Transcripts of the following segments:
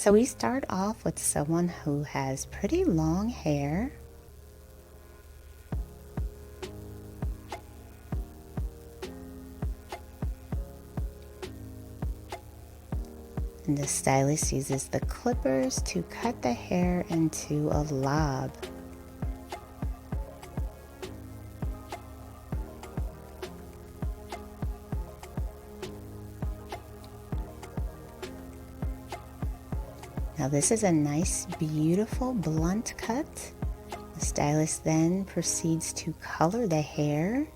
So we start off with someone who has pretty long hair. And the stylist uses the clippers to cut the hair into a lob. Now this is a nice, beautiful blunt cut. The stylist then proceeds to color the hair.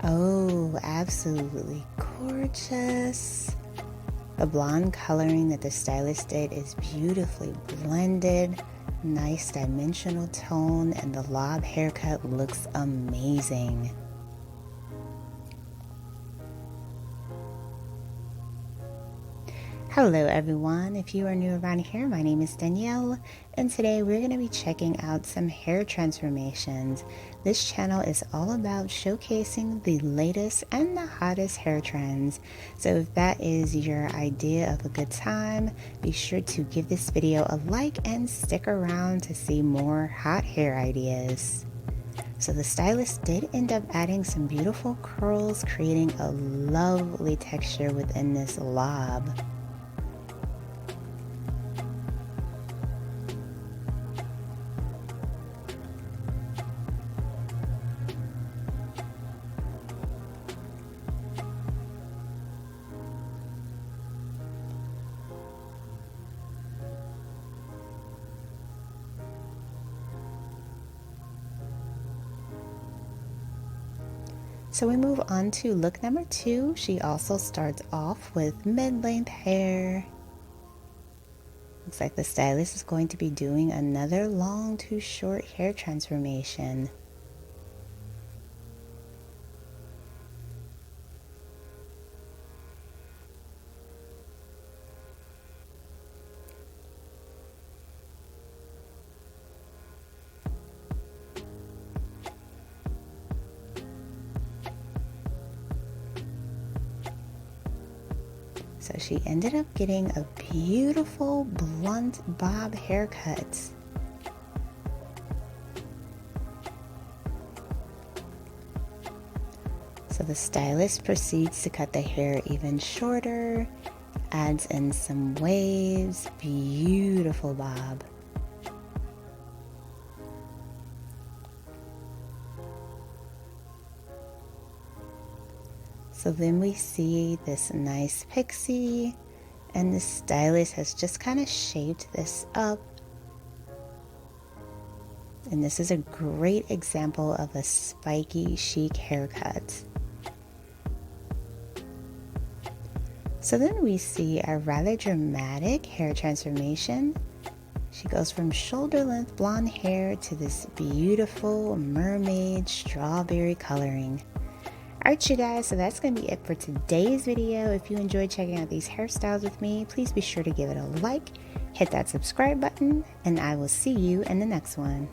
Oh, absolutely gorgeous. The blonde coloring that the stylist did is beautifully blended, nice dimensional tone, and the lob haircut looks amazing. Hello everyone, if you are new around here, my name is Danielle, and today we're going to be checking out some hair transformations. This channel is all about showcasing the latest and the hottest hair trends. So if that is your idea of a good time, be sure to give this video a like and stick around to see more hot hair ideas. So the stylist did end up adding some beautiful curls, creating a lovely texture within this lob. So we move on to look number 2. She also starts off with mid-length hair. Looks like the stylist is going to be doing another long to short hair transformation. So she ended up getting a beautiful blunt bob haircut. So the stylist proceeds to cut the hair even shorter, adds in some waves, beautiful bob. So then we see this nice pixie, and the stylist has just kind of shaped this up. And this is a great example of a spiky chic haircut. So then we see a rather dramatic hair transformation. She goes from shoulder length blonde hair to this beautiful mermaid strawberry coloring. Alright you guys, so that's going to be it for today's video. If you enjoyed checking out these hairstyles with me, please be sure to give it a like, hit that subscribe button, and I will see you in the next one.